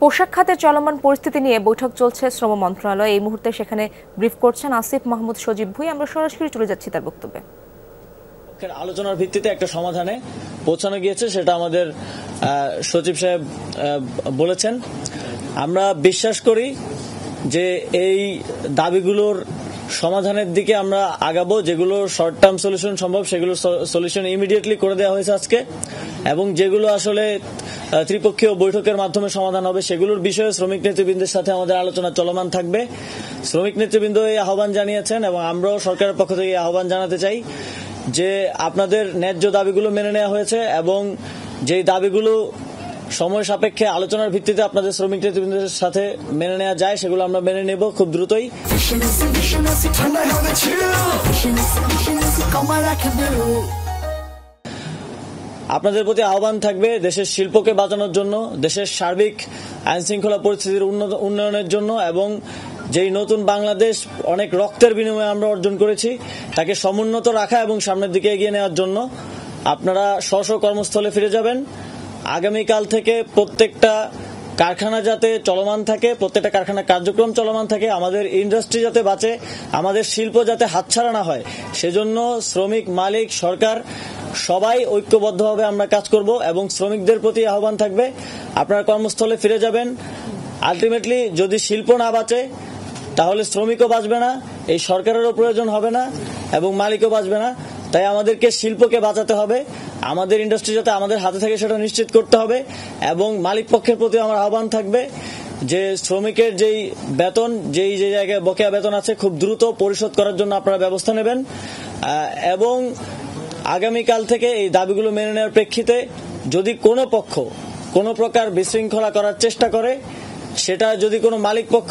পোশাক খাতের চলমান পরিস্থিতি নিয়ে বৈঠক চলছে শ্রম মন্ত্রণালয়। এই মুহূর্তে সেখানে ব্রিফ করছেন আসিফ মাহমুদ সজীব ভুঁই। আমরা সরাসরি চলে যাচ্ছি তার বক্তব্যে। আলোচনার ভিত্তিতে একটা সমাধানে পৌঁছানো গিয়েছে, সেটা আমাদের সচিব সাহেব বলেছেন। আমরা বিশ্বাস করি যে এই দাবিগুলোর সমাধানের দিকে আমরা আগাবো। যেগুলো শর্ট টার্ম সলিউশন সম্ভব সেগুলো সলিউশন ইমিডিয়েটলি করে দেওয়া হয়েছে আজকে, এবং যেগুলো আসলে ত্রিপক্ষীয় বৈঠকের মাধ্যমে সমাধান হবে সেগুলোর বিষয়ে শ্রমিক নেতৃবৃন্দের সাথে আমাদের আলোচনা চলমান থাকবে। শ্রমিক নেতৃবৃন্দ এই আহ্বান জানিয়েছেন এবং আমরাও সরকারের পক্ষ থেকে এই আহ্বান জানাতে চাই যে আপনাদের ন্যায্য দাবিগুলো মেনে নেওয়া হয়েছে এবং যেই দাবিগুলো সময় সাপেক্ষে আলোচনার ভিত্তিতে আপনাদের শ্রমিক নেতৃবৃন্দের সাথে মেনে নেওয়া যায় সেগুলো আমরা মেনে নেব খুব দ্রুতই। আপনাদের প্রতি আহ্বান থাকবে দেশের শিল্পকে বাঁচানোর জন্য, দেশের সার্বিক আইন শৃঙ্খলা পরিস্থিতির উন্নয়নের জন্য এবং যেই নতুন বাংলাদেশ অনেক রক্তের বিনিময়ে আমরা অর্জন করেছি তাকে সমুন্নত রাখা এবং সামনের দিকে এগিয়ে নেওয়ার জন্য আপনারা স্ব কর্মস্থলে ফিরে যাবেন। আগামীকাল থেকে প্রত্যেকটা কারখানা যাতে চলমান থাকে, প্রত্যেকটা কারখানার কার্যক্রম চলমান থাকে, আমাদের ইন্ডাস্ট্রি যাতে বাঁচে, আমাদের শিল্প যাতে হাতছাড়া না হয়, সেজন্য শ্রমিক, মালিক, সরকার সবাই ঐক্যবদ্ধভাবে আমরা কাজ করব এবং শ্রমিকদের প্রতি আহ্বান থাকবে আপনারা কর্মস্থলে ফিরে যাবেন। আলটিমেটলি যদি শিল্প না বাঁচে তাহলে শ্রমিকও বাঁচবে না, এই সরকারেরও প্রয়োজন হবে না এবং মালিকও বাঁচবে না। তাই আমাদেরকে শিল্পকে বাঁচাতে হবে, আমাদের ইন্ডাস্ট্রি যাতে আমাদের হাতে থাকে সেটা নিশ্চিত করতে হবে এবং মালিক পক্ষের প্রতি আমার আহ্বান থাকবে যে শ্রমিকের যেই বেতন, যে জায়গায় বকেয়া বেতন আছে খুব দ্রুত পরিশোধ করার জন্য আপনারা ব্যবস্থা নেবেন এবং আগামীকাল থেকে এই দাবিগুলো মেনে নেওয়ার প্রেক্ষিতে যদি কোনো পক্ষ কোনো প্রকার বিশৃঙ্খলা করার চেষ্টা করে, সেটা যদি কোনো মালিক পক্ষ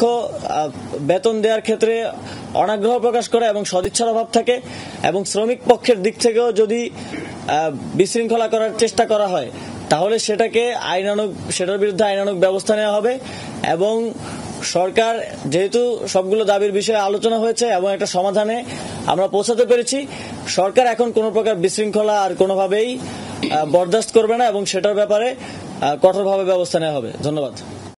বেতন দেওয়ার ক্ষেত্রে অনাগ্রহ প্রকাশ করে এবং সদিচ্ছার অভাব থাকে এবং শ্রমিক পক্ষের দিক থেকেও যদি বিশৃঙ্খলা করার চেষ্টা করা হয় তাহলে সেটার বিরুদ্ধে আইনানুগ ব্যবস্থা নেওয়া হবে। এবং সরকার যেহেতু সবগুলো দাবির বিষয়ে আলোচনা হয়েছে এবং একটা সমাধানে আমরা পৌঁছাতে পেরেছি, সরকার এখন কোনো প্রকার বিশৃঙ্খলা আর কোনোভাবেই বরদাস্ত করবে না এবং সেটার ব্যাপারে কঠোরভাবে ব্যবস্থা নেওয়া হবে। ধন্যবাদ।